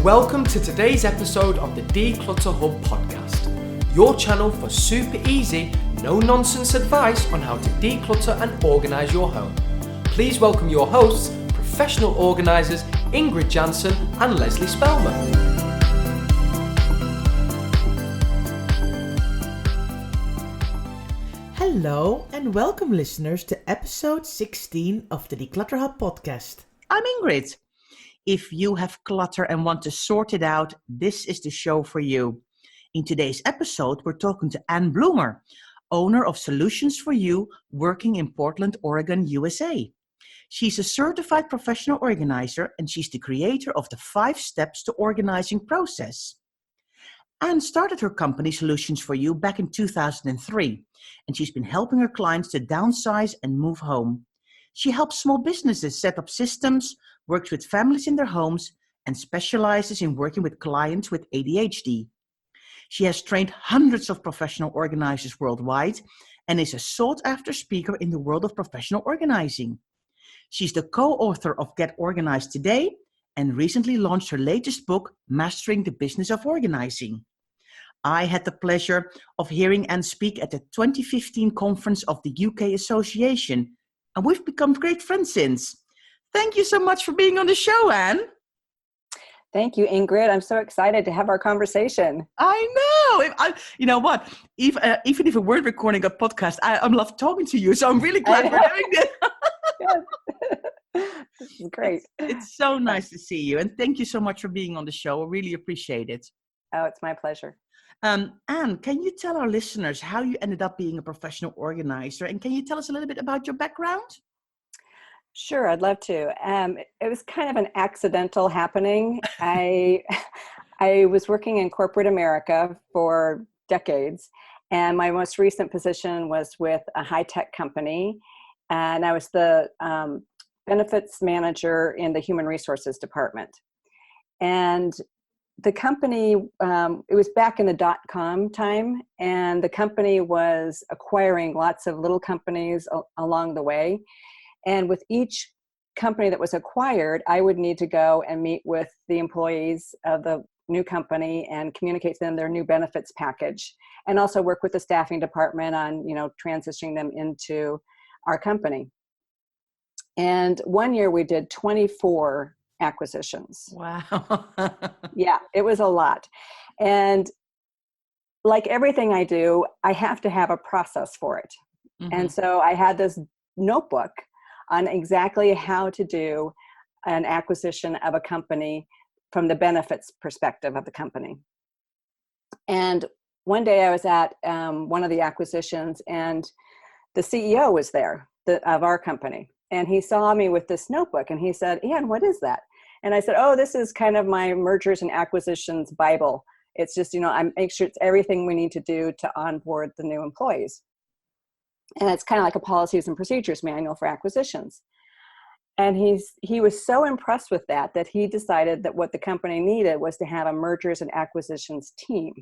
Welcome to today's episode of the Declutter Hub podcast, your channel for super easy, no-nonsense advice on how to declutter and organise your home. Please welcome your hosts, professional organisers Ingrid Jansen and Leslie Spellman. Hello and welcome listeners to episode 16 of the Declutter Hub podcast. I'm Ingrid. If you have clutter and want to sort it out, this is the show for you. In today's episode, we're talking to Anne Blumer, owner of Solutions for You, working in Portland, Oregon, USA. She's a certified professional organizer and she's the creator of the 5 steps to Organising Process. Anne started her company Solutions for You back in 2003, and she's been helping her clients to downsize and move home. She helps small businesses set up systems, works with families in their homes, and specializes in working with clients with ADHD. She has trained hundreds of professional organizers worldwide and is a sought-after speaker in the world of professional organizing. She's the co-author of Get Organized Today and recently launched her latest book, Mastering the Business of Organizing. I had the pleasure of hearing Anne speak at the 2015 conference of the UK Association, and we've become great friends since. Thank you so much for being on the show, Anne. Thank you, Ingrid. I'm so excited to have our conversation. I know. You know what? Even if we weren't recording a podcast, I love talking to you. So I'm really glad we're doing this. Yes. This is great. It's so nice to see you. And thank you so much for being on the show. I really appreciate it. Oh, it's my pleasure. Anne, can you tell our listeners how you ended up being a professional organizer? And can you tell us a little bit about your background? Sure, I'd love to. It was kind of an accidental happening. I was working in corporate America for decades, and my most recent position was with a high-tech company, and I was the benefits manager in the human resources department. And the company, it was back in the dot-com time, and the company was acquiring lots of little companies along the way. And with each company that was acquired, I would need to go and meet with the employees of the new company and communicate to them their new benefits package, and also work with the staffing department on, transitioning them into our company. And one year we did 24 acquisitions. Wow. Yeah, it was a lot. And like everything I do, I have to have a process for it. Mm-hmm. And so I had this notebook on exactly how to do an acquisition of a company from the benefits perspective of the company. And one day I was at one of the acquisitions, and the CEO was there of our company. And he saw me with this notebook and he said, "Anne, what is that?" And I said, "Oh, this is kind of my mergers and acquisitions Bible. It's just, I make sure it's everything we need to do to onboard the new employees. And it's kind of like a policies and procedures manual for acquisitions." And he was so impressed with that he decided that what the company needed was to have a mergers and acquisitions team.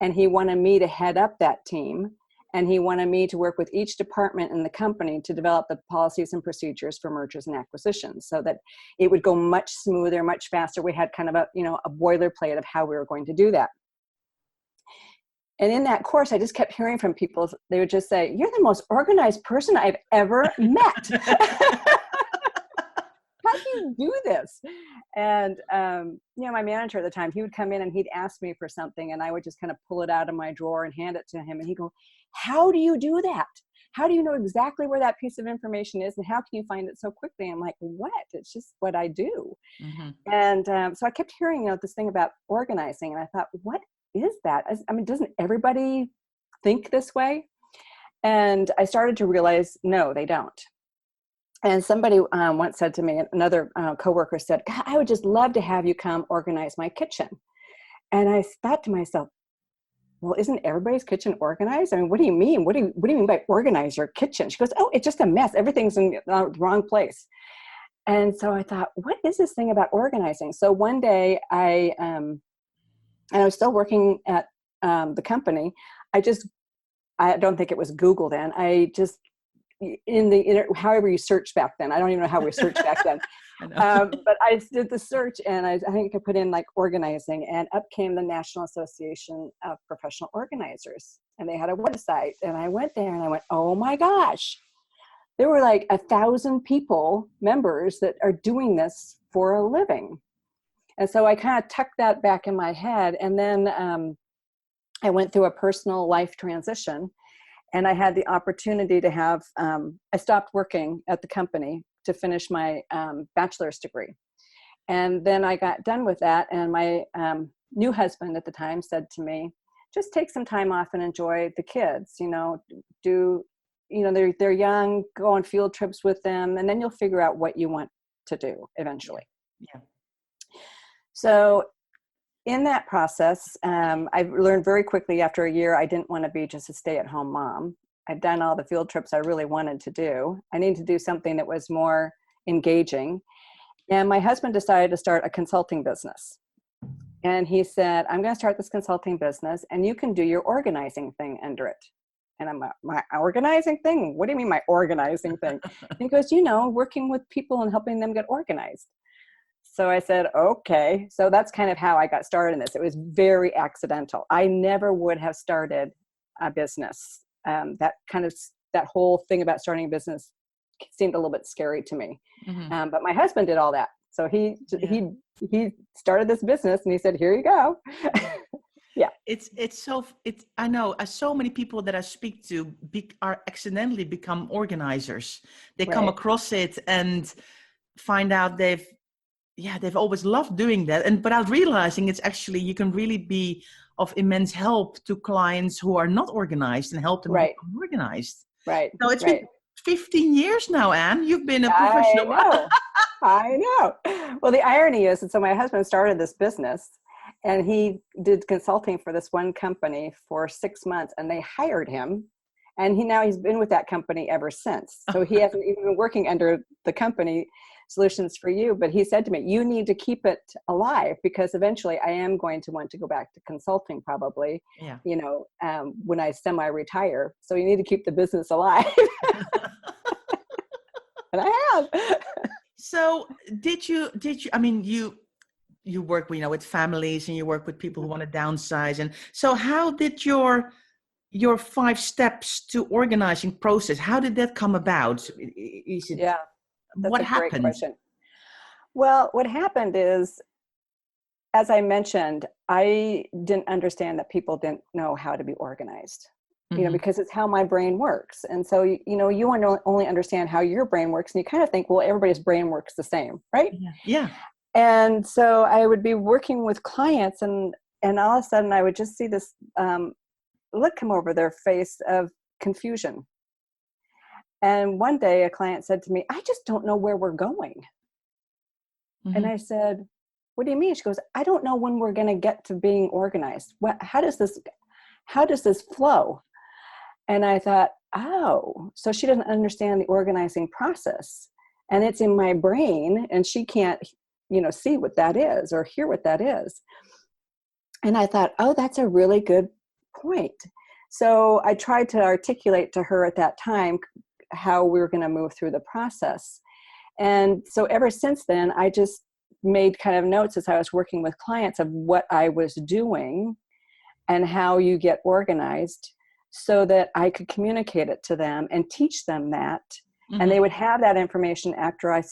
And he wanted me to head up that team. And he wanted me to work with each department in the company to develop the policies and procedures for mergers and acquisitions so that it would go much smoother, much faster. We had kind of a boilerplate of how we were going to do that. And in that course, I just kept hearing from people, they would just say, "You're the most organized person I've ever met." How do you do this? And, my manager at the time, he would come in and he'd ask me for something, and I would just kind of pull it out of my drawer and hand it to him. And he'd go, "How do you do that? How do you know exactly where that piece of information is? And how can you find it so quickly?" I'm like, "What? It's just what I do." Mm-hmm. And so I kept hearing, this thing about organizing. And I thought, what is that? I mean, doesn't everybody think this way? And I started to realize, no, they don't. And somebody once said to me, another coworker said, "God, I would just love to have you come organize my kitchen." And I thought to myself, well, isn't everybody's kitchen organized? I mean, what do you mean? What do you mean by organize your kitchen? She goes, "Oh, it's just a mess. Everything's in the wrong place." And so I thought, what is this thing about organizing? So one day and I was still working at the company. I don't think it was Google then. I just however you search back then. I don't even know how we searched back then. But I did the search, and I think I put in like organizing, and up came the National Association of Professional Organizers, and they had a website, and I went there and I went, oh my gosh, there were like 1,000 members that are doing this for a living. And so I kind of tucked that back in my head. And then I went through a personal life transition, and I had the opportunity to have, I stopped working at the company to finish my bachelor's degree. And then I got done with that, and my new husband at the time said to me, just take some time off and enjoy the kids, they're young, go on field trips with them, and then you'll figure out what you want to do eventually. Yeah. So in that process, I learned very quickly after a year, I didn't want to be just a stay-at-home mom. I'd done all the field trips I really wanted to do. I needed to do something that was more engaging. And my husband decided to start a consulting business. And he said, I'm going to start this consulting business, and you can do your organizing thing under it. And I'm like, my organizing thing? What do you mean my organizing thing? And he goes, working with people and helping them get organized. So I said, okay. So that's kind of how I got started in this. It was very accidental. I never would have started a business. That whole thing about starting a business seemed a little bit scary to me. Mm-hmm. But my husband did all that. So he started this business, and he said, here you go. Yeah. I know so many people that I speak to are accidentally become organizers. They come across it and find out they've always loved doing that. And without realizing it's actually, you can really be of immense help to clients who are not organized and help them become organized. Right. So it's been 15 years now, Anne. You've been a professional. I know. Well, the irony is, and so my husband started this business, and he did consulting for this one company for 6 months, and they hired him. And he's been with that company ever since. So he hasn't even been working under the company Solutions for You, but he said to me, you need to keep it alive, because eventually I am going to want to go back to consulting probably, when I semi-retire. So you need to keep the business alive. And I have. So did you, I mean, you work, with families, and you work with people who want to downsize. And so how did your 5 steps to organizing process, how did that come about? What happened? Great question. Well, what happened is, as I mentioned, I didn't understand that people didn't know how to be organized, because it's how my brain works. And so, you want to only understand how your brain works, and you kind of think, well, everybody's brain works the same, right? Yeah. And so I would be working with clients, and all of a sudden I would just see this look come over their face of confusion. And one day a client said to me, I just don't know where we're going. Mm-hmm. And I said, what do you mean? She goes, I don't know when we're going to get to being organized. How does this flow? And I thought, oh, so she doesn't understand the organizing process, and it's in my brain, and she can't, see what that is or hear what that is. And I thought, oh, that's a really good point. So I tried to articulate to her at that time how we were going to move through the process. And so ever since then, I just made kind of notes as I was working with clients of what I was doing and how you get organized, so that I could communicate it to them and teach them that. Mm-hmm. And they would have that information after I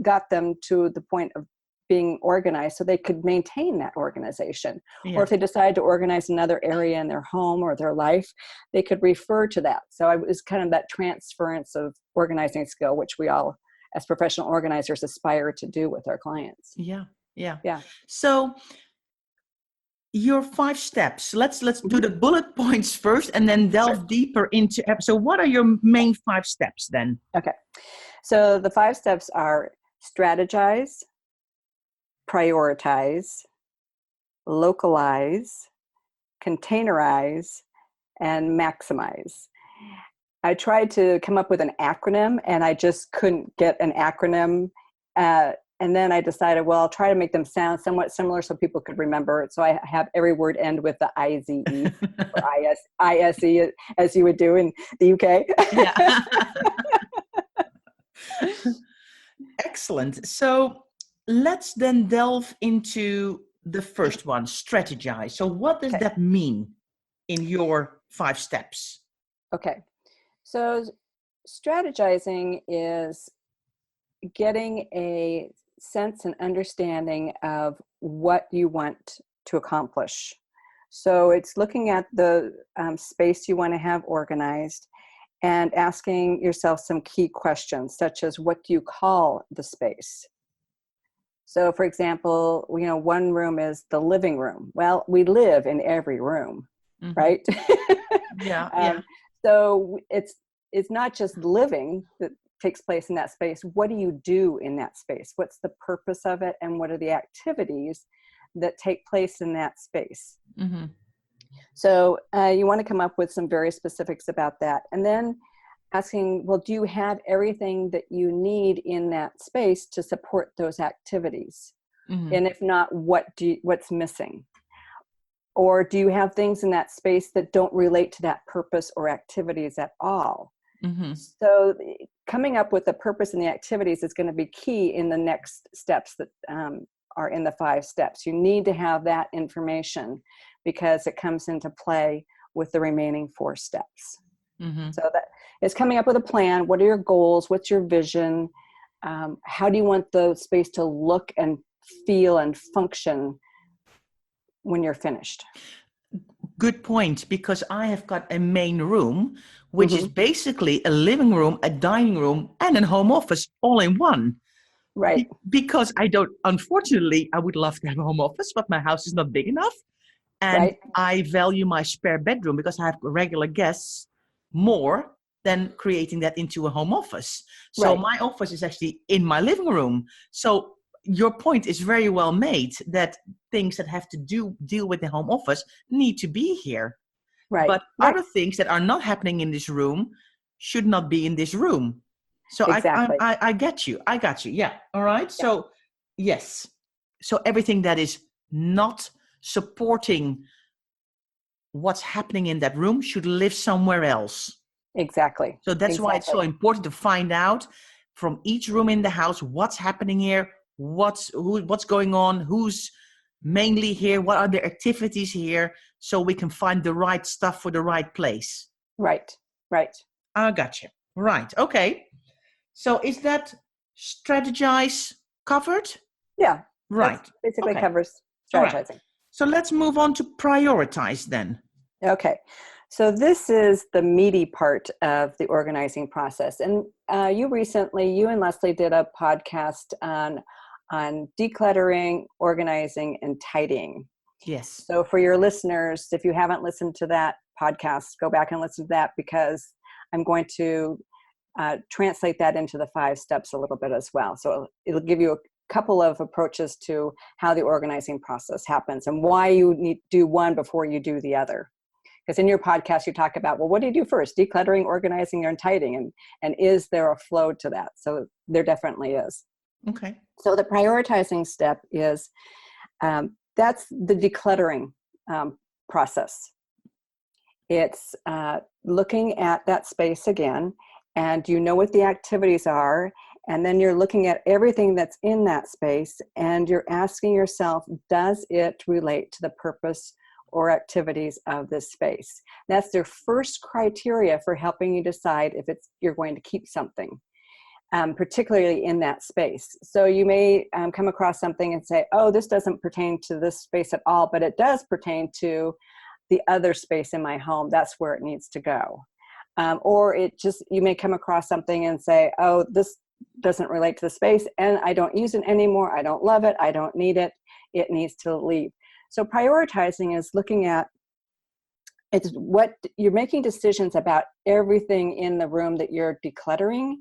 got them to the point of being organized, so they could maintain that organization. Yeah. Or if they decided to organize another area in their home or their life, they could refer to that. So it was kind of that transference of organizing skill, which we all as professional organizers aspire to do with our clients. Yeah. So your 5 steps, let's do the bullet points first, and then delve deeper into. So what are your main 5 steps then? Okay. So the 5 steps are strategize, prioritize, localize, containerize, and maximize. I tried to come up with an acronym, and I just couldn't get an acronym. And then I decided, well, I'll try to make them sound somewhat similar so people could remember it. So I have every word end with the IZE or ISE, as you would do in the UK. Yeah. Excellent. So let's then delve into the first one, strategize. So what does Okay. that mean in your 5 steps? Okay. So strategizing is getting a sense and understanding of what you want to accomplish. So it's looking at the space you want to have organized and asking yourself some key questions, such as what do you call the space? So for example, one room is the living room. Well, we live in every room, Mhm. right? Yeah, um, so it's not just living that takes place in that space. What do you do in that space? What's the purpose of it? And what are the activities that take place in that space? Mm-hmm. So you want to come up with some very specifics about that. And then asking, well, do you have everything that you need in that space to support those activities? Mm-hmm. And if not, what's missing? Or do you have things in that space that don't relate to that purpose or activities at all? Mm-hmm. So coming up with the purpose and the activities is going to be key in the next steps that are in the 5 steps. You need to have that information because it comes into play with the remaining 4 steps. Mm-hmm. So that is coming up with a plan. What are your goals? What's your vision? How do you want the space to look and feel and function when you're finished? Good point, because I have got a main room, which is Mm-hmm. basically a living room, a dining room, and a home office all in one. Right. Because unfortunately, I would love to have a home office, but my house is not big enough. And Right. I value my spare bedroom because I have regular guests more than creating that into a home office. So Right. my office is actually in my living room. So your point is very well made that things that have to deal with the home office need to be here. Right. But Right. other things that are not happening in this room should not be in this room. So Exactly. I get you. I got you. Yeah. All right. Yeah. So yes. So everything that is not supporting what's happening in that room should live somewhere else. Exactly. So that's why it's so Exactly. important to find out from each room in the house what's happening here, what's going on, who's mainly here, what are the activities here, so we can find the right stuff for the right place. Right. Right. I got you. Right. Okay. So is that strategize covered? Yeah. Right. That's basically Okay. covers All right. strategizing. So let's move on to prioritize then. Okay. So this is the meaty part of the organizing process. And you and Leslie did a podcast on decluttering, organizing, and tidying. Yes. So for your listeners, if you haven't listened to that podcast, go back and listen to that because I'm going to translate that into the 5 steps a little bit as well. So it'll give you a couple of approaches to how the organizing process happens and why you need to do one before you do the other. Because in your podcast, you talk about, well, what do you do first? Decluttering, organizing, and tidying. And is there a flow to that? So there definitely is. Okay. So the prioritizing step is, that's the decluttering process. It's looking at that space again, and you know what the activities are, and then you're looking at everything that's in that space, and you're asking yourself, does it relate to the purpose or activities of this space? That's their first criteria for helping you decide if you're going to keep something, particularly in that space. So you may come across something and say, oh, this doesn't pertain to this space at all, but it does pertain to the other space in my home. That's where it needs to go. Or you may come across something and say, oh, this doesn't relate to the space and I don't use it anymore. I don't love it. I don't need it. It needs to leave. So prioritizing is looking at, it's what you're making decisions about everything in the room that you're decluttering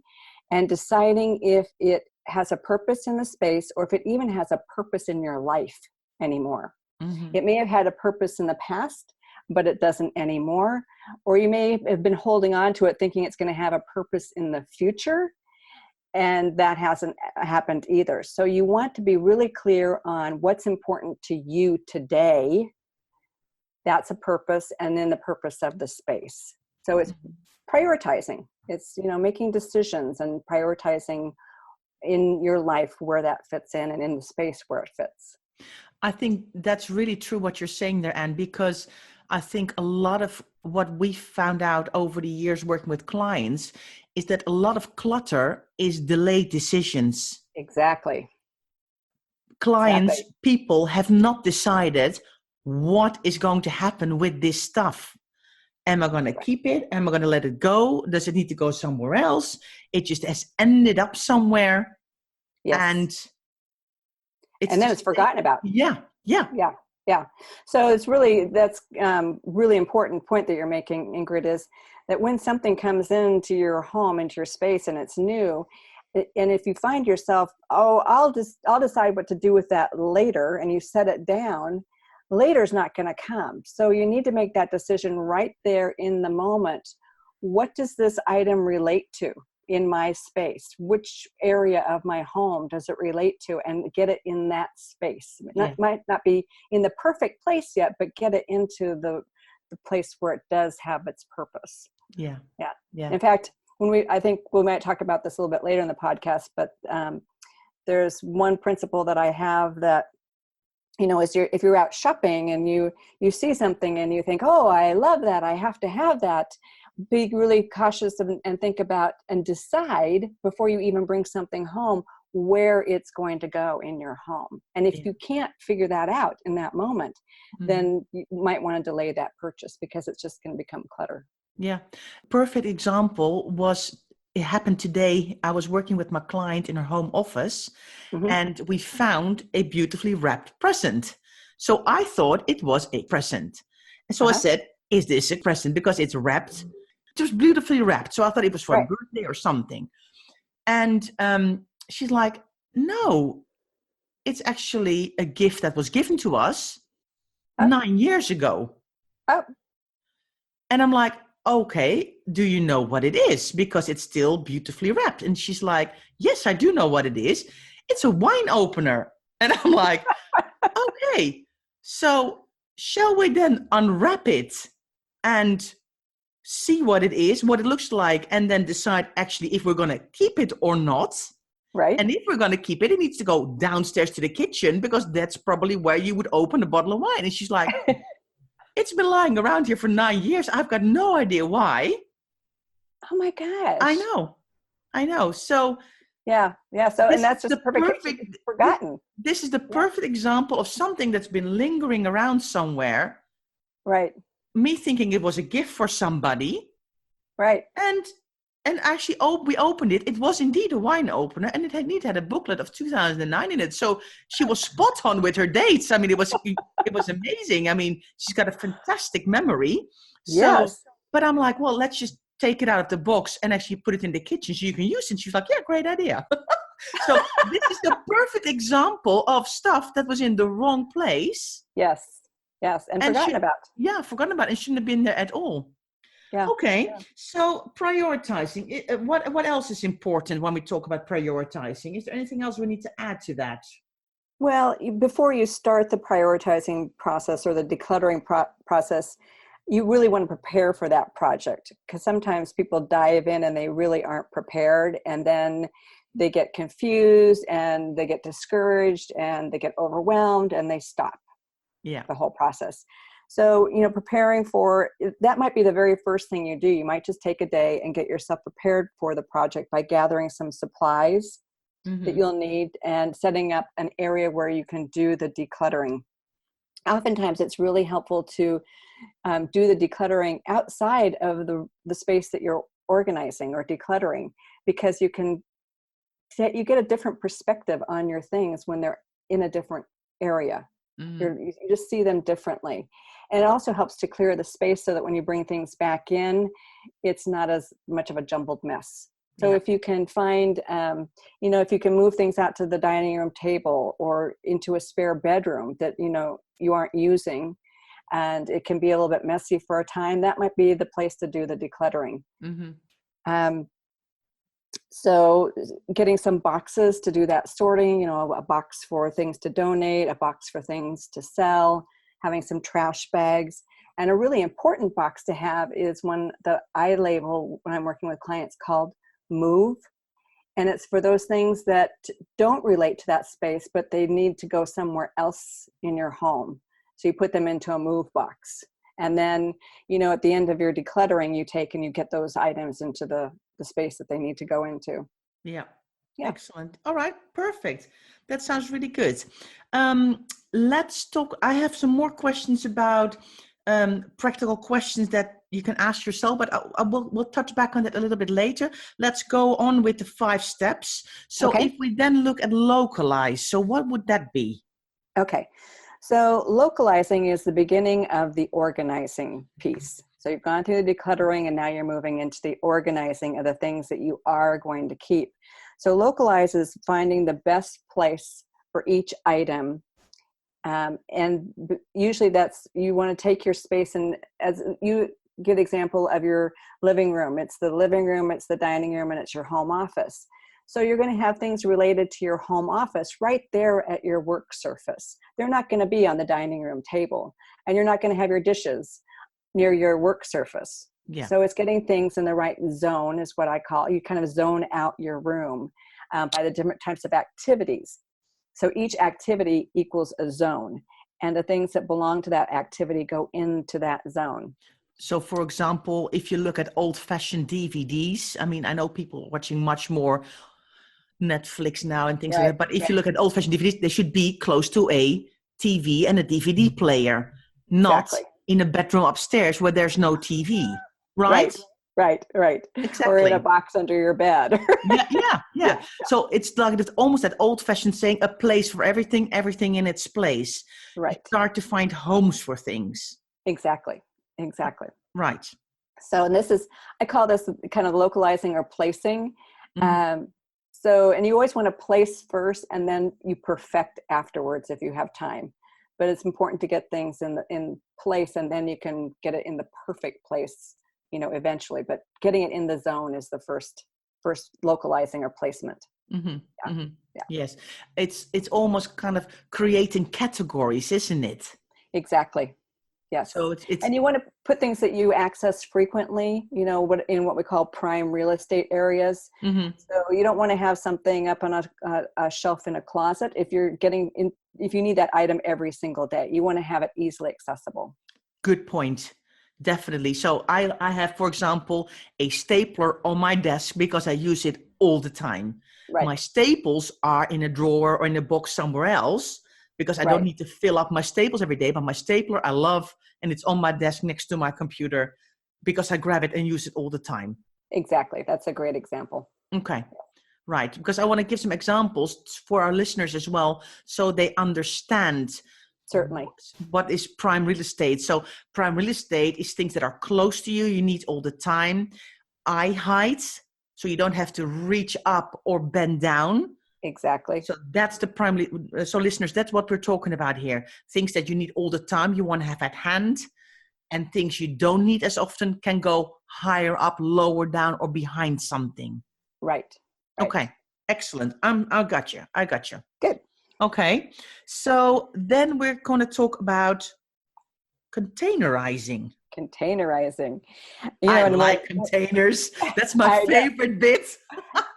and deciding if it has a purpose in the space or if it even has a purpose in your life anymore. Mm-hmm. It may have had a purpose in the past, but it doesn't anymore. Or you may have been holding on to it thinking it's going to have a purpose in the future, and that hasn't happened either. So you want to be really clear on what's important to you today. That's a purpose, and then the purpose of the space. So it's prioritizing. It's, making decisions and prioritizing in your life where that fits in and in the space where it fits. I think that's really true what you're saying there, Anne, because I think a lot of what we found out over the years working with clients is that a lot of clutter is delayed decisions. Exactly. Clients, Exactly. people have not decided what is going to happen with this stuff. Am I going to keep it? Am I going to let it go? Does it need to go somewhere else? It just has ended up somewhere. Yes. And then it's forgotten about. Yeah. Yeah. So that's really important point that you're making, Ingrid, is that when something comes into your home, into your space, and it's new, and if you find yourself, I'll decide what to do with that later, and you set it down, later's not going to come. So you need to make that decision right there in the moment. What does this item relate to in my space? Which area of my home does it relate to? And get it in that space. It might not be in the perfect place yet, but get it into the place where it does have its purpose. Yeah. In fact, I think we might talk about this a little bit later in the podcast, but there's one principle that I have that, if you're out shopping and you see something and you think, oh, I love that, I have to have that, be really cautious and think about and decide before you even bring something home where it's going to go in your home. And if you can't figure that out in that moment, then you might want to delay that purchase because it's just going to become clutter. Yeah. Perfect example it happened today. I was working with my client in her home office and we found a beautifully wrapped present. So I thought it was a present. And so I said, is this a present? Because it's wrapped. It was beautifully wrapped. So I thought it was for a birthday or something. And she's like, no, it's actually a gift that was given to us 9 years ago. Oh. And I'm like, okay, do you know what it is? Because it's still beautifully wrapped. And she's like, yes, I do know what it is. It's a wine opener. And I'm like, okay, so shall we then unwrap it and see what it is, what it looks like, and then decide actually if we're going to keep it or not? Right. And if we're going to keep it, it needs to go downstairs to the kitchen because that's probably where you would open a bottle of wine. And she's like, it's been lying around here for 9 years. I've got no idea why. Oh my gosh. I know. So yeah. So, and that's just perfect forgotten. This is the perfect example of something that's been lingering around somewhere. Right. Me thinking it was a gift for somebody. Right. And actually, we opened it. It was indeed a wine opener, and it had a booklet of 2009 in it. So she was spot on with her dates. I mean, it was amazing. I mean, she's got a fantastic memory. Yes. But I'm like, well, let's just take it out of the box and actually put it in the kitchen so you can use it. And she's like, yeah, great idea. So this is the perfect example of stuff that was in the wrong place. Yes. And forgotten about. Yeah, forgotten about. It shouldn't have been there at all. Yeah. Okay, so prioritizing. What else is important when we talk about prioritizing? Is there anything else we need to add to that? Well, before you start the prioritizing process or the decluttering process, you really want to prepare for that project, because sometimes people dive in and they really aren't prepared, and then they get confused and they get discouraged and they get overwhelmed and they stop the whole process. So, preparing for that might be the very first thing you do. You might just take a day and get yourself prepared for the project by gathering some supplies that you'll need and setting up an area where you can do the decluttering. Oftentimes, it's really helpful to do the decluttering outside of the space that you're organizing or decluttering, because you get a different perspective on your things when they're in a different area. You just see them differently. And it also helps to clear the space so that when you bring things back in, it's not as much of a jumbled mess. So if you can find, if you can move things out to the dining room table or into a spare bedroom that, you aren't using, and it can be a little bit messy for a time, that might be the place to do the decluttering. So getting some boxes to do that sorting, a box for things to donate, a box for things to sell, having some trash bags. And a really important box to have is one that I label when I'm working with clients called Move. And it's for those things that don't relate to that space, but they need to go somewhere else in your home. So you put them into a move box. And then, at the end of your decluttering, you take and you get those items into the space that they need to go into. Yeah. Yeah. Excellent. All right. Perfect. That sounds really good. Let's talk. I have some more questions about practical questions that you can ask yourself, but we'll touch back on that a little bit later. Let's go on with the 5 steps. So Okay. if we then look at localize, so what would that be? Okay. So localizing is the beginning of the organizing piece. So you've gone through the decluttering and now you're moving into the organizing of the things that you are going to keep. So localize is finding the best place for each item. And usually that's, you want to take your space, and as you give the example of your living room, it's the living room, it's the dining room, and it's your home office. So you're going to have things related to your home office right there at your work surface. They're not going to be on the dining room table, and you're not going to have your dishes near your work surface. Yeah. So it's getting things in the right zone is what I call, you kind of zone out your room by the different types of activities. So each activity equals a zone, and the things that belong to that activity go into that zone. So, for example, if you look at old-fashioned DVDs, I mean, I know people are watching much more Netflix now and things like that, but if you look at old-fashioned DVDs, they should be close to a TV and a DVD player, not in a bedroom upstairs where there's no TV, right? Right. Exactly. Or in a box under your bed. Yeah. So it's like it's almost that old-fashioned saying, a place for everything in its place. Right. You start to find homes for things. Exactly. Right. So, and I call this kind of localizing or placing. Mm-hmm. And you always want to place first, and then you perfect afterwards if you have time. But it's important to get things in place, and then you can get it in the perfect place, eventually. But getting it in the zone is the first localizing or placement. Mm-hmm. Yeah. Mm-hmm. Yeah. Yes, it's almost kind of creating categories, isn't it? Exactly. Yes. So it's and you want to put things that you access frequently, in what we call prime real estate areas. Mm-hmm. So you don't want to have something up on a shelf in a closet. If you need that item every single day, you want to have it easily accessible. Good point. Definitely. So I have, for example, a stapler on my desk because I use it all the time. Right. My staples are in a drawer or in a box somewhere else because I don't need to fill up my staples every day. But my stapler I love, and it's on my desk next to my computer because I grab it and use it all the time. Exactly. That's a great example. Okay. Right. Because I want to give some examples for our listeners as well, so they understand. Certainly. What is prime real estate? So prime real estate is things that are close to you. You need all the time. Eye height. So you don't have to reach up or bend down. Exactly. So that's the primary. So listeners, that's what we're talking about here. Things that you need all the time, you want to have at hand, and things you don't need as often can go higher up, lower down, or behind something. Right. Okay. Excellent. I got you. Good. Okay. So then we're going to talk about containerizing. I like containers. That's my favorite bit.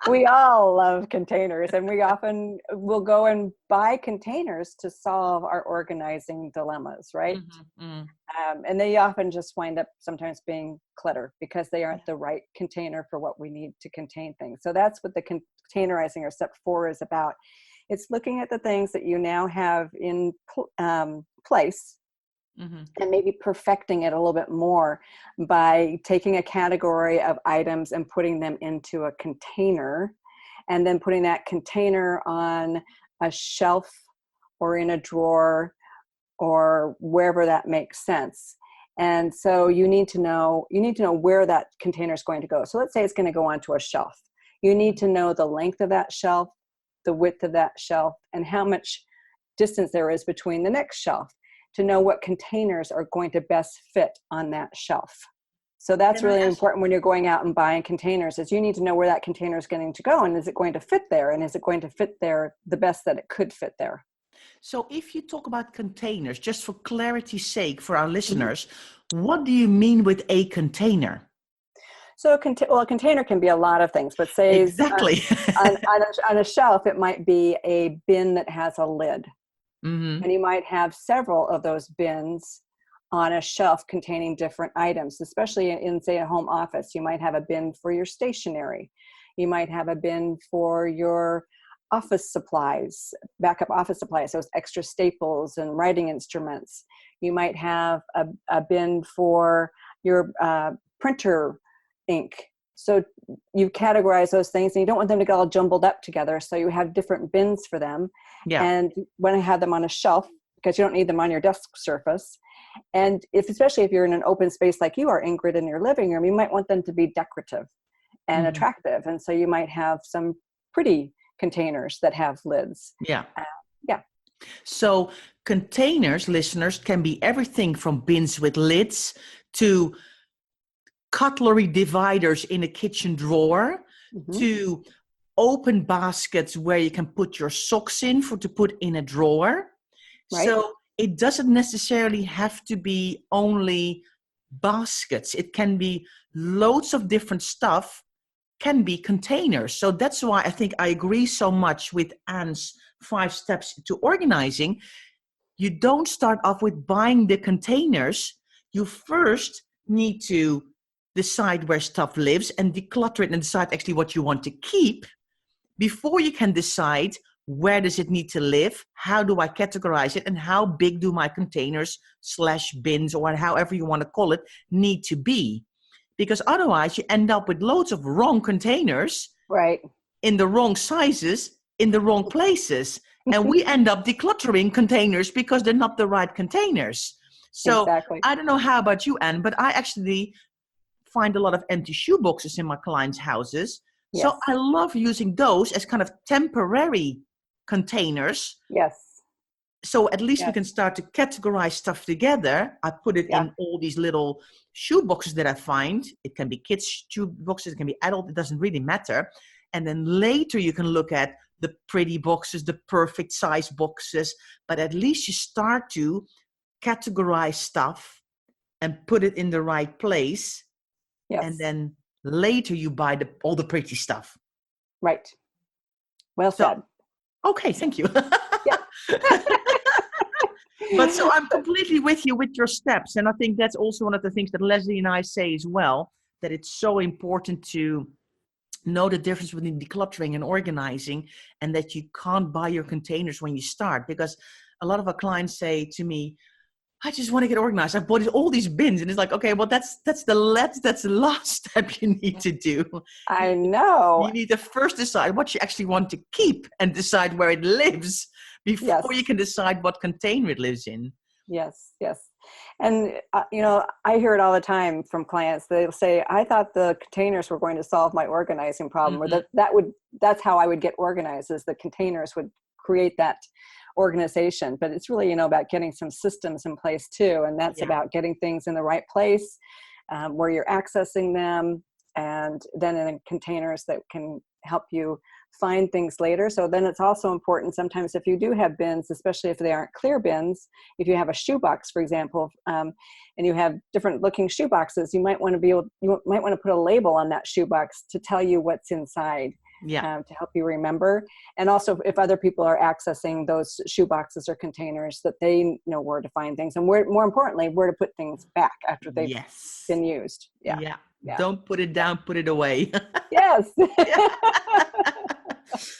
We all love containers, and we often will go and buy containers to solve our organizing dilemmas, right? Mm-hmm. And they often just wind up sometimes being clutter because they aren't the right container for what we need to contain things. So that's what the containerizing, or step 4, is about. It's looking at the things that you now have in place, mm-hmm. and maybe perfecting it a little bit more by taking a category of items and putting them into a container, and then putting that container on a shelf or in a drawer or wherever that makes sense. And so you need to know where that container is going to go. So let's say it's going to go onto a shelf. You need to know the length of that shelf, the width of that shelf, and how much distance there is between the next shelf to know what containers are going to best fit on that shelf. So that's really important when you're going out and buying containers, is you need to know where that container is going to go, and is it going to fit there, and is it going to fit there the best that it could fit there. So if you talk about containers, just for clarity's sake for our listeners, mm-hmm. what do you mean with a container? So a container can be a lot of things, but say Exactly. on a shelf, it might be a bin that has a lid. Mm-hmm. And you might have several of those bins on a shelf containing different items, especially in say, a home office. You might have a bin for your stationery. You might have a bin for your office supplies, backup office supplies, those extra staples and writing instruments. You might have a bin for your printer ink. So you categorize those things, and you don't want them to get all jumbled up together. So you have different bins for them. Yeah. And when I have them on a shelf, because you don't need them on your desk surface. And especially if you're in an open space like you are, Ingrid, in your living room, you might want them to be decorative and Mm-hmm. attractive. And so you might have some pretty containers that have lids. Yeah. Yeah. So containers, listeners, can be everything from bins with lids to cutlery dividers in a kitchen drawer, Mm-hmm. to open baskets where you can put your socks in to put in a drawer. Right. So it doesn't necessarily have to be only baskets. It can be loads of different stuff, can be containers. So that's why I think I agree so much with Anne's 5 steps to organizing. You don't start off with buying the containers. You first need to decide where stuff lives and declutter it and decide actually what you want to keep before you can decide where does it need to live, how do I categorize it, and how big do my containers / bins, or however you want to call it, need to be. Because otherwise you end up with loads of wrong containers, Right. in the wrong sizes, in the wrong places. And we end up decluttering containers because they're not the right containers. So Exactly. I don't know how about you, Anne, but I actually find a lot of empty shoe boxes in my clients' houses. Yes. So I love using those as kind of temporary containers. Yes. So at least we Yes. can start to categorize stuff together. I put it Yeah. in all these little shoe boxes that I find. It can be kids' shoe boxes, it can be adult, it doesn't really matter. And then later you can look at the pretty boxes, the perfect size boxes, but at least you start to categorize stuff and put it in the right place. Yes. And then later you buy all the pretty stuff. Right. Well said. Okay, thank you. Yeah. But so I'm completely with you with your steps. And I think that's also one of the things that Leslie and I say as well, that it's so important to know the difference between decluttering and organizing, and that you can't buy your containers when you start. Because a lot of our clients say to me, I just want to get organized. I bought all these bins. And it's like, okay, well, that's the last step you need to do. I know. You need to first decide what you actually want to keep and decide where it lives before Yes. you can decide what container it lives in. Yes. Yes. And, I hear it all the time from clients. They'll say, I thought the containers were going to solve my organizing problem, Mm-hmm. or that's how I would get organized, is the containers would create that organization. But it's really, about getting some systems in place too. And that's about getting things in the right place, where you're accessing them, and then in containers that can help you find things later. So then it's also important sometimes, if you do have bins, especially if they aren't clear bins, if you have a shoebox, for example, and you have different looking shoeboxes, you might want to put a label on that shoebox to tell you what's inside. To help you remember. And also, if other people are accessing those shoeboxes or containers, that they know where to find things, and more importantly, where to put things back after they've been used. Yeah. Don't put it down, put it away. Yes.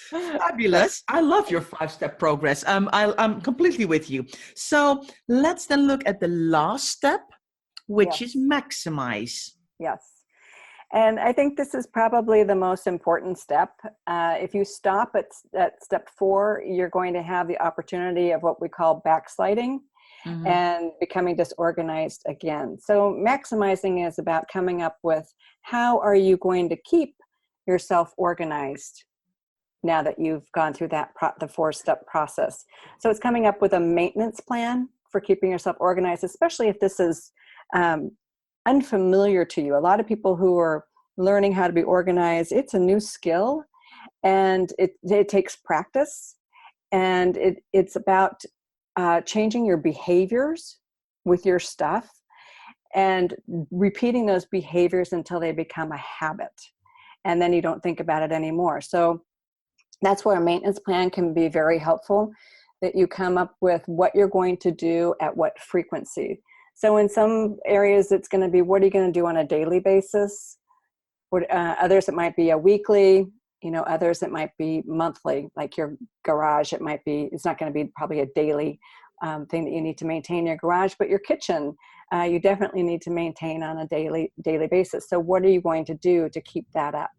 Fabulous. I love your 5-step progress. I'm completely with you. So let's then look at the last step, which is maximize. Yes. And I think this is probably the most important step. If you stop at step 4, you're going to have the opportunity of what we call backsliding, Mm-hmm. and becoming disorganized again. So maximizing is about coming up with, how are you going to keep yourself organized now that you've gone through the 4-step process. So it's coming up with a maintenance plan for keeping yourself organized, especially if this is unfamiliar to you. A lot of people who are learning how to be organized, it's a new skill, and it takes practice, and it's about changing your behaviors with your stuff. and repeating those behaviors until they become a habit. And then you don't think about it anymore. So that's where a maintenance plan can be very helpful, that you come up with what you're going to do at what frequency. So in some areas, it's going to be, what are you going to do on a daily basis? Others, it might be a weekly, others it might be monthly, like your garage, it's not going to be probably a daily thing that you need to maintain your garage, but your kitchen, you definitely need to maintain on a daily basis. So what are you going to do to keep that up?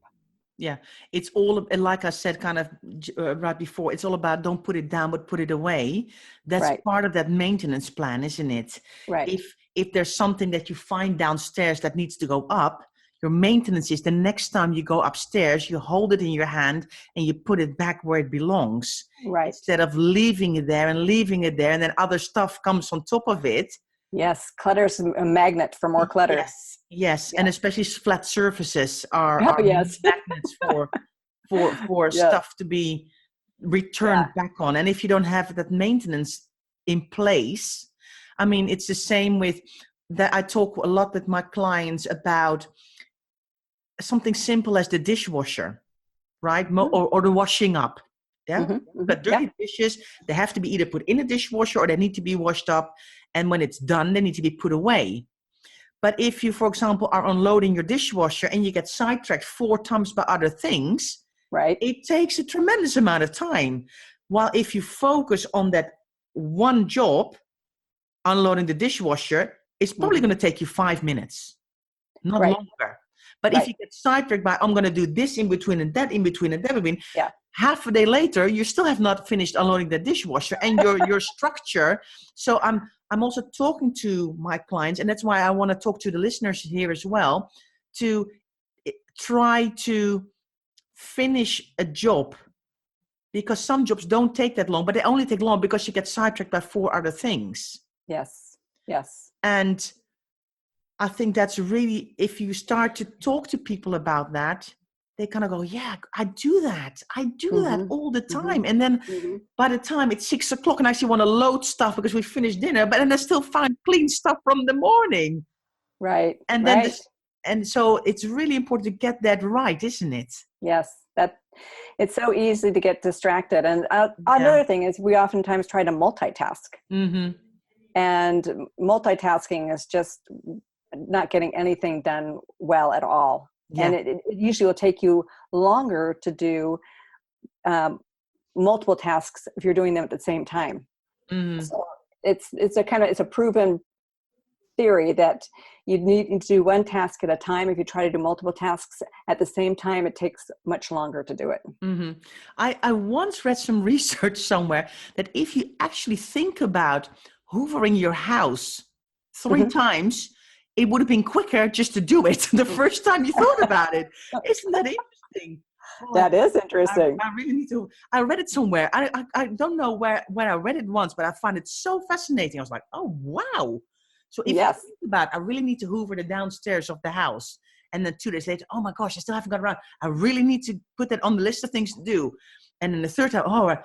Yeah, it's all, like I said, kind of right before, it's all about don't put it down, but put it away. That's Right. part of that maintenance plan, isn't it? Right. If there's something that you find downstairs that needs to go up, your maintenance is the next time you go upstairs, you hold it in your hand and you put it back where it belongs. Right. Instead of leaving it there, and then other stuff comes on top of it. Yes, clutter's a magnet for more clutter. Yes. And especially flat surfaces are yes. magnets for stuff to be returned back on. And if you don't have that maintenance in place, I mean, it's the same with that. I talk a lot with my clients about something simple as the dishwasher, right? Or the washing up. Yeah. Mm-hmm. But dirty dishes, they have to be either put in a dishwasher or they need to be washed up. And when it's done, they need to be put away. But if you, for example, are unloading your dishwasher and you get sidetracked 4 times by other things, right, it takes a tremendous amount of time. While if you focus on that one job, unloading the dishwasher, it's probably going to take you 5 minutes, not longer. But if you get sidetracked by, I'm going to do this in between and that in between and that in between, half a day later, you still have not finished unloading the dishwasher and your structure. So I'm also talking to my clients, and that's why I want to talk to the listeners here as well, to try to finish a job, because some jobs don't take that long, but they only take long because you get sidetracked by 4 other things. Yes. And I think that's really, if you start to talk to people about that, they kind of go, yeah, I do that all the time. And then by the time it's 6 o'clock and I actually want to load stuff because we finished dinner, but then I still find clean stuff from the morning. Right. And then and so it's really important to get that right, isn't it? Yes. It's so easy to get distracted. And another thing is we oftentimes try to multitask. Mm-hmm. And multitasking is just not getting anything done well at all. Yeah. And it usually will take you longer to do multiple tasks if you're doing them at the same time. Mm. So it's a proven theory that you need to do one task at a time. If you try to do multiple tasks at the same time, it takes much longer to do it. Mm-hmm. I once read some research somewhere that if you actually think about hoovering your house 3 times, it would have been quicker just to do it the first time you thought about it. Isn't that interesting? That is interesting. I really need to. I read it somewhere. I don't know where I read it once, but I find it so fascinating. I was like, oh, wow. So if you think about, I really need to hoover the downstairs of the house. And then 2 days later, oh my gosh, I still haven't got around. I really need to put that on the list of things to do. And then the third time,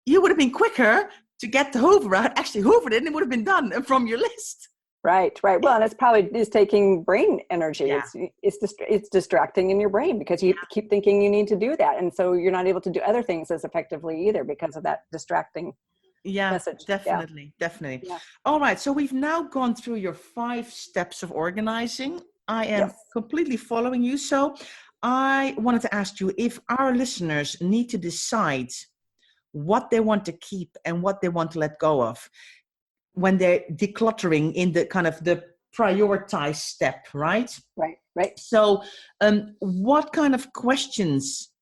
you would have been quicker to get the hoover out, actually hoovered it, and it would have been done from your list. Right. Well, and it's probably taking brain energy. Yeah. It's distracting in your brain because you keep thinking you need to do that. And so you're not able to do other things as effectively either because of that distracting message. Definitely. Yeah. All right. So we've now gone through your 5 steps of organizing. I am completely following you. So I wanted to ask you, if our listeners need to decide what they want to keep and what they want to let go of when they're decluttering in the kind of the prioritize step, right? Right. So what kind of questions?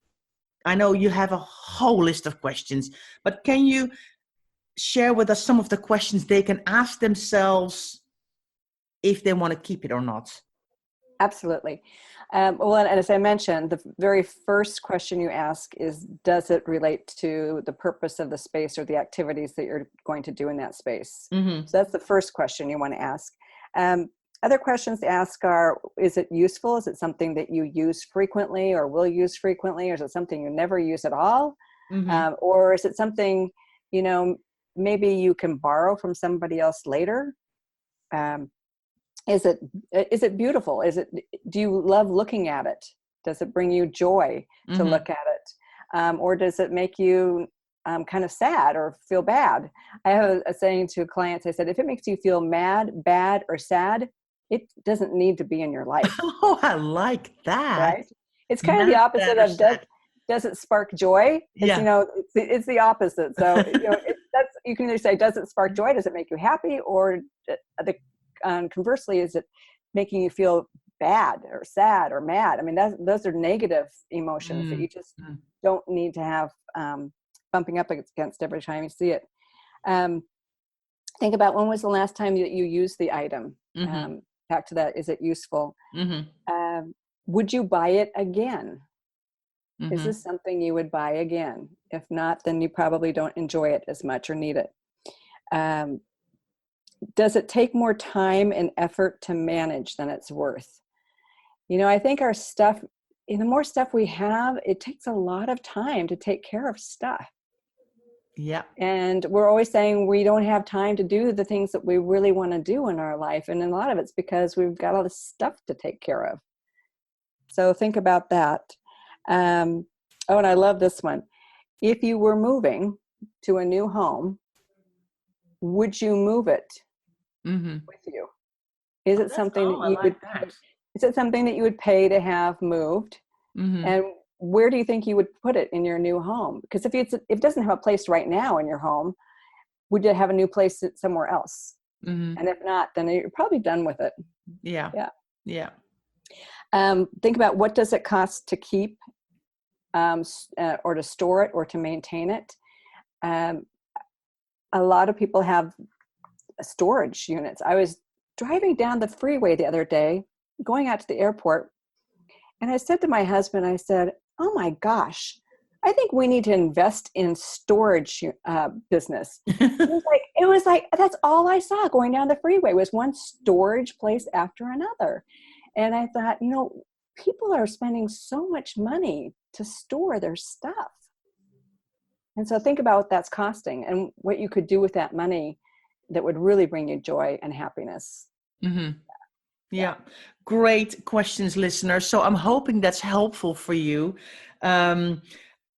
I know you have a whole list of questions, but can you share with us some of the questions they can ask themselves if they want to keep it or not? Absolutely. Well, and as I mentioned, the very first question you ask is, does it relate to the purpose of the space or the activities that you're going to do in that space? Mm-hmm. So that's the first question you want to ask. Other questions to ask are, is it useful? Is it something that you use frequently or will use frequently? Or is it something you never use at all? Mm-hmm. Or is it something, maybe you can borrow from somebody else later? is it beautiful? Do you love looking at it? Does it bring you joy to look at it? Or does it make you kind of sad or feel bad? I have a saying to clients, I said, if it makes you feel mad, bad, or sad, it doesn't need to be in your life. Oh, I like that. Right? It's kind of the Mad, opposite bad, or of sad. does it spark joy? It's, Yeah. it's the opposite. So, that's, you can either say, does it spark joy? Does it make you happy? Or conversely, is it making you feel bad or sad or mad? I mean, those are negative emotions that you just don't need to have bumping up against every time you see it. Think about, when was the last time that you used the item? Back to that, is it useful? Would you buy it again? Is this something you would buy again? If not, then you probably don't enjoy it as much or need it. Does it take more time and effort to manage than it's worth? I think our stuff, the more stuff we have, it takes a lot of time to take care of stuff. Yeah. And we're always saying we don't have time to do the things that we really want to do in our life. And a lot of it's because we've got all this stuff to take care of. So think about that. And I love this one. If you were moving to a new home, would you move it with you? Is it something that you would? Is it something that you would pay to have moved? And where do you think you would put it in your new home? Because if it doesn't have a place right now in your home, would you have a new place somewhere else? And if not, then you're probably done with it. Yeah. Think about, what does it cost to keep or to store it or to maintain it? A lot of people have storage units. I was driving down the freeway the other day, going out to the airport, and I said to my husband, I said, oh my gosh, I think we need to invest in storage business. It was like, that's all I saw going down the freeway was one storage place after another. And I thought, people are spending so much money to store their stuff. And so think about what that's costing and what you could do with that money that would really bring you joy and happiness. Yeah. Great questions, listeners. So I'm hoping that's helpful for you. Anne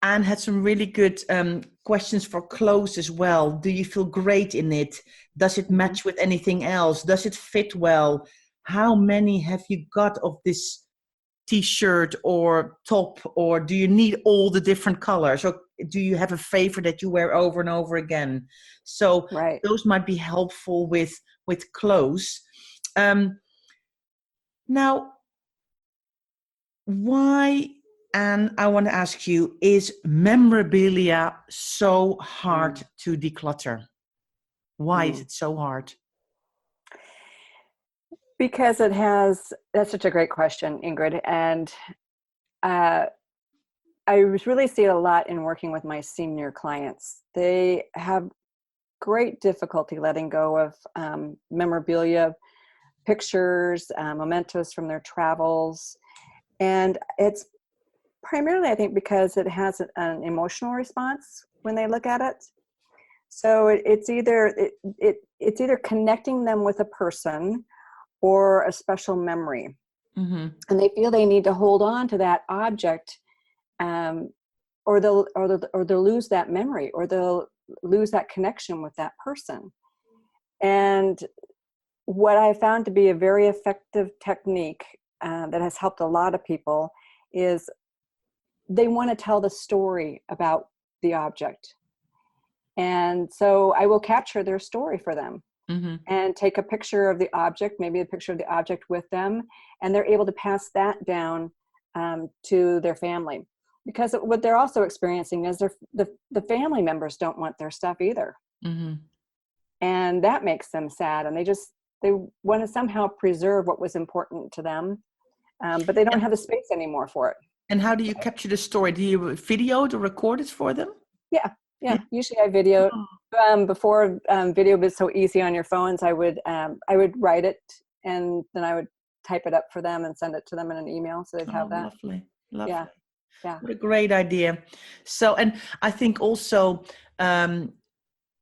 had some really good questions for clothes as well. Do you feel great in it? Does it match with anything else? Does it fit well? How many have you got of this t-shirt or top? Or do you need all the different colors? Or do you have a favorite that you wear over and over again? So those might be helpful with clothes. Now, why, Anne, I want to ask you, is memorabilia so hard to declutter? Why is it so hard? Because that's such a great question, Ingrid. And I really see it a lot in working with my senior clients. They have great difficulty letting go of memorabilia, pictures, mementos from their travels. And it's primarily, I think, because it has an emotional response when they look at it. So it's either connecting them with a person or a special memory. And they feel they need to hold on to that object, or they'll lose that memory, or they'll lose that connection with that person. And what I found to be a very effective technique that has helped a lot of people is they want to tell the story about the object. And so I will capture their story for them and take a picture of the object, maybe a picture of the object with them, and they're able to pass that down to their family. Because what they're also experiencing is the family members don't want their stuff either. And that makes them sad, and they want to somehow preserve what was important to them, but they don't have the space anymore for it. And how do you capture the story? Do you video it or record it for them? Yeah. Usually I video. Before video was so easy on your phones, I would write it, and then I would type it up for them and send it to them in an email, so they'd have that. Lovely. Yeah. What a great idea. So, and I think also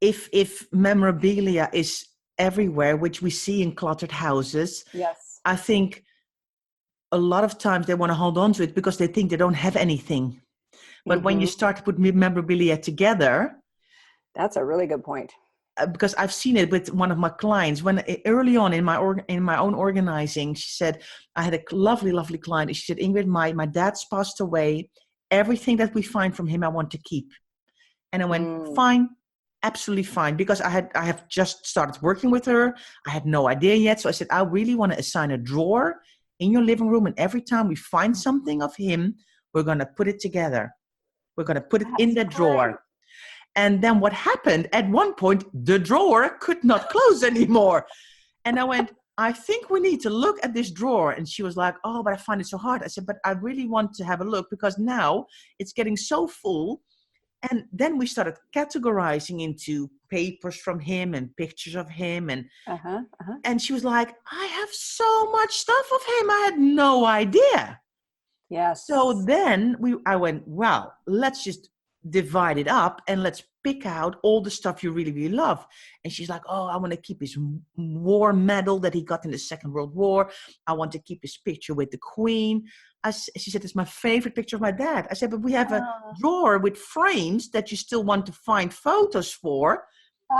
if memorabilia is everywhere, which we see in cluttered houses. Yes. I think a lot of times they want to hold on to it because they think they don't have anything. But when you start to put memorabilia together, that's a really good point. Because I've seen it with one of my clients when early on in my own organizing, she said, I had a lovely, lovely client. She said, Ingrid, my dad's passed away. Everything that we find from him, I want to keep. And I went, fine, absolutely fine. Because I have just started working with her. I had no idea yet. So I said, I really want to assign a drawer in your living room. And every time we find something of him, we're going to put it together. We're going to put it in the drawer. And then what happened, at one point, the drawer could not close anymore. And I went, I think we need to look at this drawer. And she was like, oh, but I find it so hard. I said, but I really want to have a look because now it's getting so full. And then we started categorizing into papers from him and pictures of him. And she was like, I have so much stuff of him. I had no idea. Yes. So then I went, well, let's just divide it up and let's pick out all the stuff you really, really love. And she's like, oh, I want to keep his war medal that he got in the Second World War. I want to keep his picture with the Queen. She said, it's my favorite picture of my dad. I said, but we have a drawer with frames that you still want to find photos for.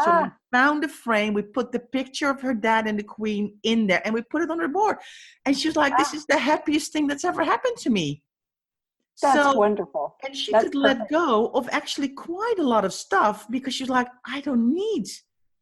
So we found the frame, we put the picture of her dad and the Queen in there and we put it on her board. And she was like, this is the happiest thing that's ever happened to me. That's wonderful. And she could let go of actually quite a lot of stuff because she's like, I don't need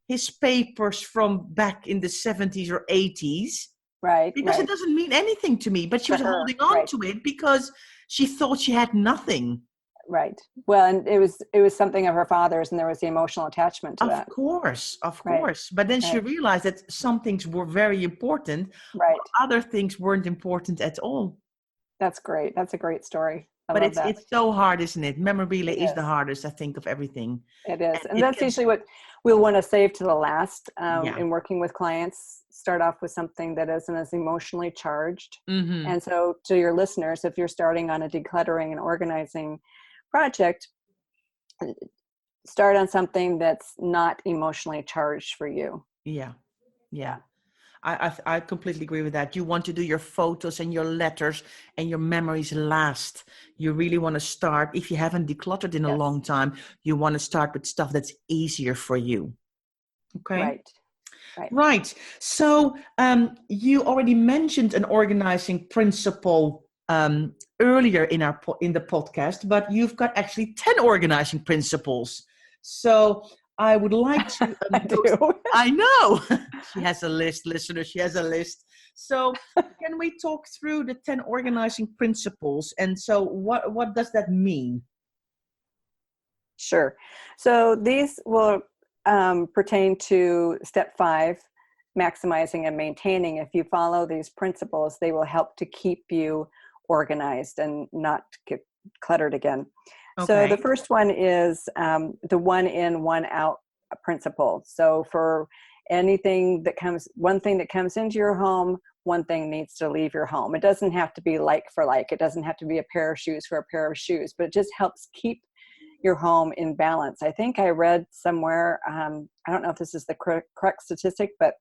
his papers from back in the 70s or 80s. Right. Because it doesn't mean anything to me. But she was holding on to it because she thought she had nothing. Right. Well, and it was something of her father's and there was the emotional attachment to that. Of course. But then she realized that some things were very important. Right. Other things weren't important at all. That's great. That's a great story. But it's so hard, isn't it? Memorabilia is the hardest, I think, of everything. It is. And that's usually what we'll want to save to the last in working with clients. Start off with something that isn't as emotionally charged. Mm-hmm. And so to your listeners, if you're starting on a decluttering and organizing project, start on something that's not emotionally charged for you. Yeah. I completely agree with that. You want to do your photos and your letters and your memories last. You really want to start, if you haven't decluttered in a long time, you want to start with stuff that's easier for you. Okay? Right. So you already mentioned an organizing principle earlier in the podcast, but you've got actually 10 organizing principles. So I would like to. I know. She has a list, listeners. She has a list. So can we talk through the 10 organizing principles? And so what does that mean? Sure. So these will pertain to step 5, maximizing and maintaining. If you follow these principles, they will help to keep you organized and not get cluttered again. Okay. So the first one is the 1 in, 1 out principle. So for anything that comes, one thing that comes into your home, one thing needs to leave your home. It doesn't have to be like for like. It doesn't have to be a pair of shoes for a pair of shoes, but it just helps keep your home in balance. I think I read somewhere, I don't know if this is the correct statistic, but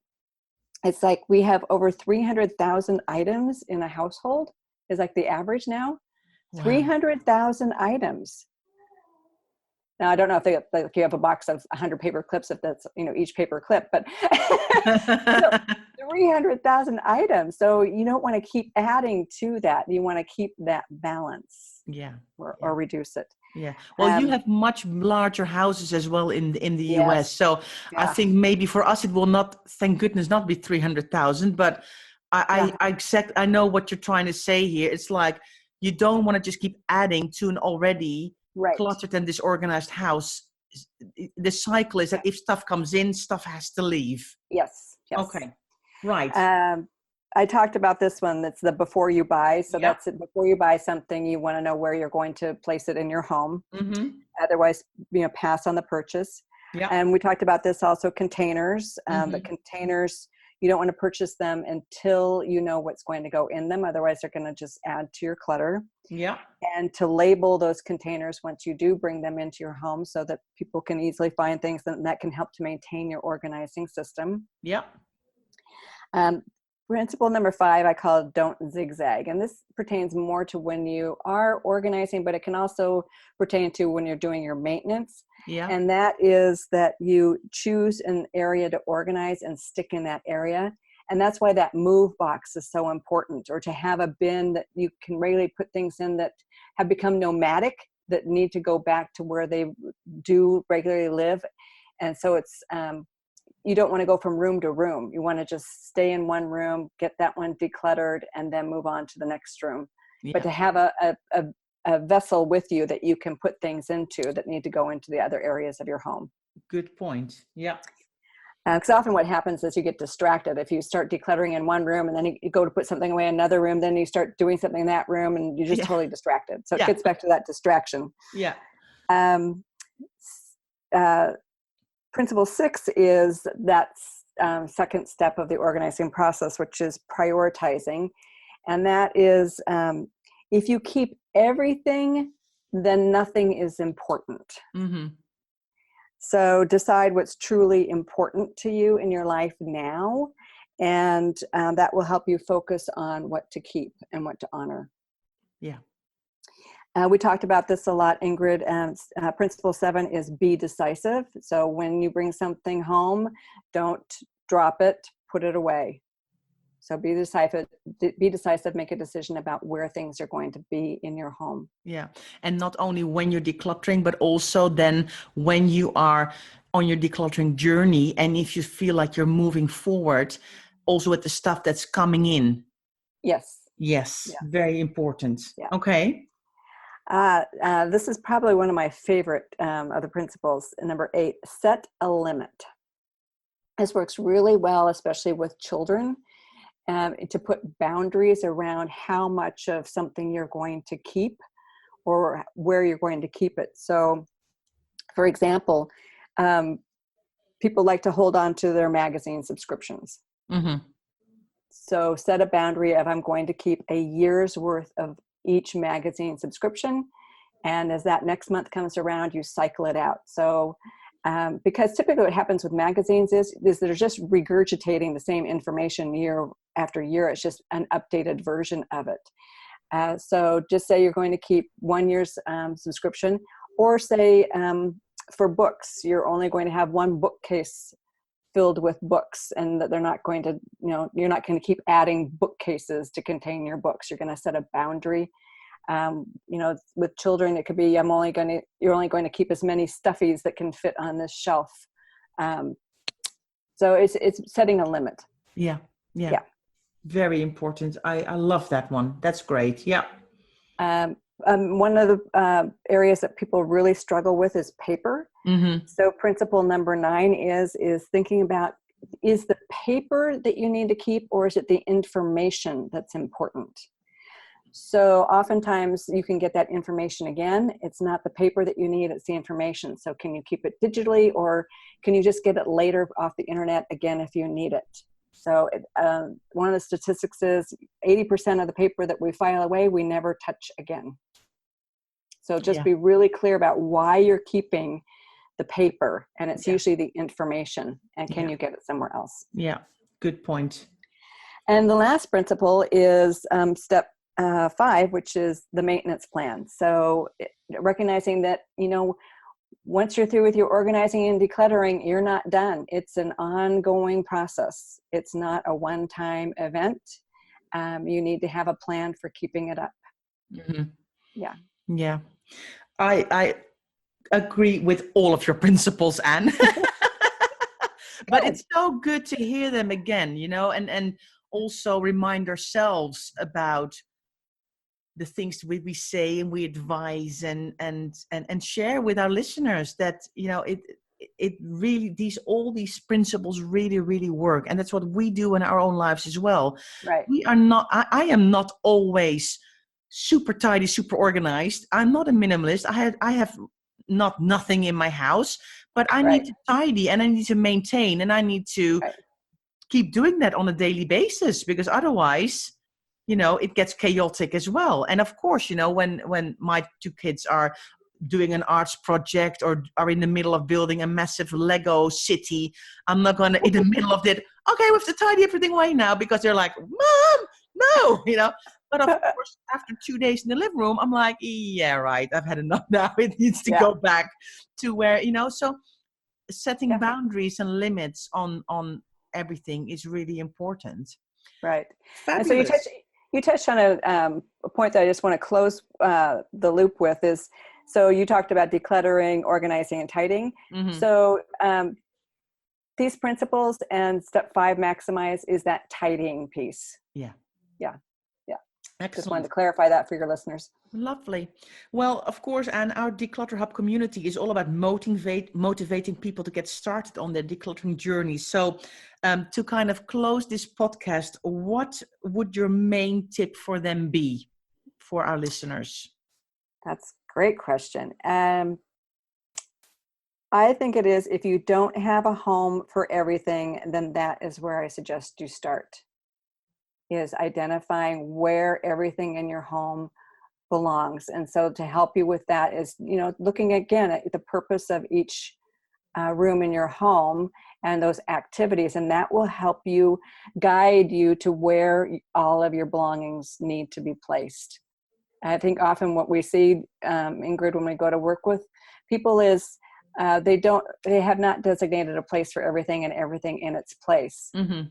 it's like we have over 300,000 items in a household is like the average now. Wow. 300,000 items. Now, I don't know if you have a box of 100 paper clips, if that's, each paper clip, but so 300,000 items. So you don't want to keep adding to that. You want to keep that balance. Or reduce it. Yeah. Well, you have much larger houses as well in the US. So I think maybe for us, it will not, thank goodness, not be 300,000, but I know what you're trying to say here. It's like, you don't want to just keep adding to an already cluttered and disorganized house. The cycle is that if stuff comes in, stuff has to leave. Yes. Okay. Right. I talked about this one. That's the before you buy. So that's it. Before you buy something, you want to know where you're going to place it in your home. Mm-hmm. Otherwise, pass on the purchase. Yeah. And we talked about this also, containers. The containers, You don't want to purchase them until you know what's going to go in them. Otherwise, they're going to just add to your clutter. Yeah. And to label those containers once you do bring them into your home so that people can easily find things, and that can help to maintain your organizing system. Yeah. Principle number 5, I call it don't zigzag. And this pertains more to when you are organizing, but it can also pertain to when you're doing your maintenance. Yeah. And that is that you choose an area to organize and stick in that area. And that's why that move box is so important, or to have a bin that you can regularly put things in that have become nomadic, that need to go back to where they do regularly live. And so it's, you don't want to go from room to room. You want to just stay in one room, get that one decluttered, and then move on to the next room. Yeah. But to have a vessel with you that you can put things into that need to go into the other areas of your home. Good point. Yeah. Because often what happens is you get distracted. If you start decluttering in one room and then you go to put something away in another room, then you start doing something in that room and you're just totally distracted. So it gets back to that distraction. Yeah. Principle 6 is that second step of the organizing process, which is prioritizing. And that is, if you keep everything, then nothing is important. Mm-hmm. So decide what's truly important to you in your life now, and that will help you focus on what to keep and what to honor. Yeah. We talked about this a lot, Ingrid. Principle 7 is be decisive. So when you bring something home, don't drop it, put it away. So be decisive, make a decision about where things are going to be in your home. Yeah. And not only when you're decluttering, but also then when you are on your decluttering journey, and if you feel like you're moving forward, also with the stuff that's coming in. Yes. Yes. Yeah. Very important. Yeah. Okay. This is probably one of my favorite of the principles. Number 8, set a limit. This works really well, especially with children, to put boundaries around how much of something you're going to keep or where you're going to keep it. So, for example, people like to hold on to their magazine subscriptions. Mm-hmm. So set a boundary of, I'm going to keep a year's worth of each magazine subscription. And as that next month comes around, you cycle it out. So, because typically what happens with magazines is they're just regurgitating the same information year after year. It's just an updated version of it. So just say you're going to keep 1 year's subscription, or say for books, you're only going to have one bookcase filled with books, and that they're not going to, you're not going to keep adding bookcases to contain your books. You're going to set a boundary. With children, it could be, you're only going to keep as many stuffies that can fit on this shelf. So it's setting a limit. Yeah. Very important. I love that one. That's great. Yeah. One of the areas that people really struggle with is paper. Mm-hmm. So principle number 9 is thinking about, is the paper that you need to keep, or is it the information that's important? So oftentimes you can get that information again. It's not the paper that you need, it's the information. So can you keep it digitally, or can you just get it later off the internet again if you need it? So one of the statistics is 80% of the paper that we file away, we never touch again. So just be really clear about why you're keeping the paper, and it's usually the information, and can you get it somewhere else? Yeah, good point. And the last principle is step 5, which is the maintenance plan. So recognizing that, once you're through with your organizing and decluttering, you're not done. It's an ongoing process. It's not a one-time event. You need to have a plan for keeping it up. Mm-hmm. Yeah. I agree with all of your principles, Anne. But it's so good to hear them again, and also remind ourselves about the things we say and we advise and share with our listeners that, it really, all these principles really, really work. And that's what we do in our own lives as well. Right. We are not, I am not always super tidy, super organized. I'm not a minimalist. I have nothing in my house, but I need to tidy, and I need to maintain, and I need to keep doing that on a daily basis, because otherwise, it gets chaotic as well. And of course, when my 2 kids are doing an arts project or are in the middle of building a massive Lego city, I'm not going to, in the middle of it, okay, we have to tidy everything away now, because they're like, Mom, no, But of course, after 2 days in the living room, I'm like, yeah, right, I've had enough now. It needs to go back to where, so setting boundaries and limits on everything is really important. Right. Fabulous. And so you touched on a point that I just want to close the loop with is, so you talked about decluttering, organizing, and tidying. Mm-hmm. So these principles, and step 5, maximize, is that tidying piece. Yeah. Excellent. Just wanted to clarify that for your listeners. Lovely. Well, of course, and our Declutter Hub community is all about motivating people to get started on their decluttering journey. So to kind of close this podcast, what would your main tip for them be for our listeners? That's a great question. I think it is, if you don't have a home for everything, then that is where I suggest you start, is identifying where everything in your home belongs. And so to help you with that is, looking again at the purpose of each room in your home and those activities, and that will help you guide you to where all of your belongings need to be placed. I think often what we see, Ingrid, when we go to work with people is they have not designated a place for everything and everything in its place. Mm-hmm.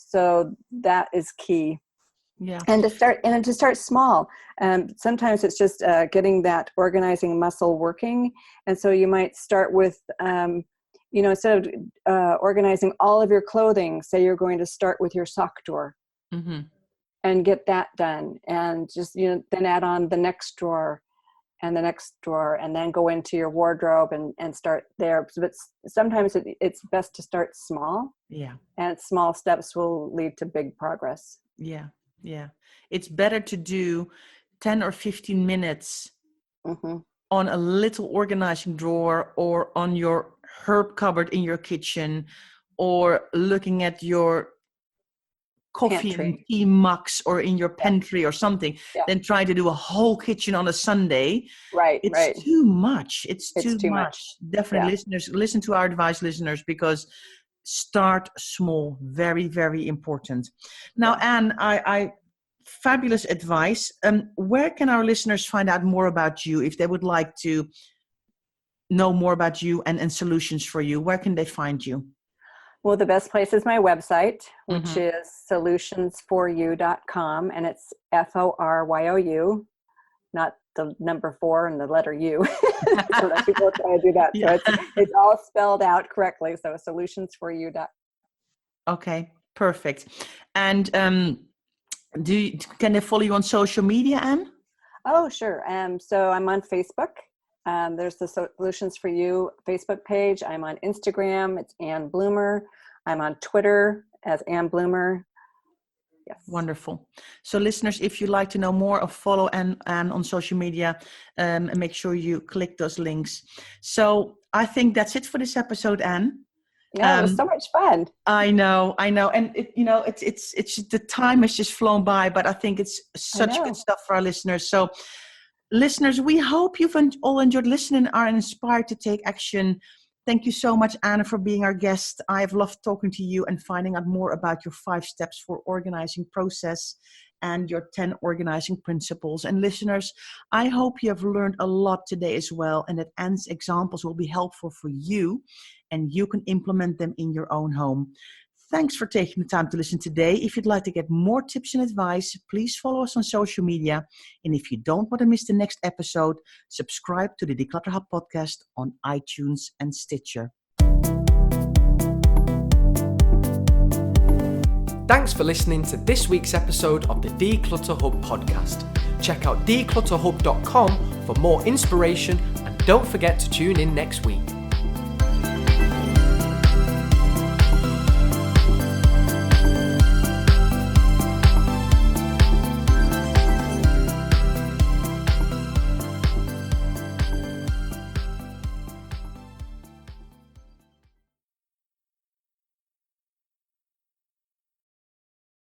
So that is key. Yeah. And to start small. Sometimes it's just getting that organizing muscle working. And so you might start with, instead of organizing all of your clothing, say you're going to start with your sock drawer. Mm-hmm. And get that done. And just, then add on the next drawer and the next drawer, and then go into your wardrobe and start there. But sometimes it's best to start small. Yeah. And small steps will lead to big progress. Yeah. It's better to do 10 or 15 minutes mm-hmm. on a little organizing drawer, or on your herb cupboard in your kitchen, or looking at your coffee pantry. And tea mugs, or in your pantry or something, then try to do a whole kitchen on a Sunday. Right. It's too much. It's too much. Definitely, listeners, listen to our advice, listeners, because start small. Very, very important. Now, Anne, I fabulous advice. Where can our listeners find out more about you if they would like to know more about you and solutions for you? Where can they find you? Well, the best place is my website, which is solutionsforyou.com, and it's FORYOU, not the number 4 and the letter U. So that people try to do that. So it's all spelled out correctly. So solutionsforyou.com. Okay, perfect. And can they follow you on social media, Anne? Oh, sure. So I'm on Facebook. There's the Solutions for You Facebook page. I'm on Instagram. It's Anne Blumer. I'm on Twitter as Anne Blumer. Yes. Wonderful. So listeners, if you'd like to know more or follow Anne on social media, make sure you click those links. So I think that's it for this episode, Anne. Yeah, it was so much fun. I know. And it's the time has just flown by, but I think it's such good stuff for our listeners. So listeners, we hope you've all enjoyed listening and are inspired to take action. Thank you so much, Anna, for being our guest. I've loved talking to you and finding out more about your 5 steps for organizing process and your 10 organizing principles. And listeners, I hope you have learned a lot today as well, and that Anne's examples will be helpful for you and you can implement them in your own home. Thanks for taking the time to listen today. If you'd like to get more tips and advice, please follow us on social media. And if you don't want to miss the next episode, subscribe to the Declutter Hub podcast on iTunes and Stitcher. Thanks for listening to this week's episode of the Declutter Hub podcast. Check out declutterhub.com for more inspiration, and don't forget to tune in next week.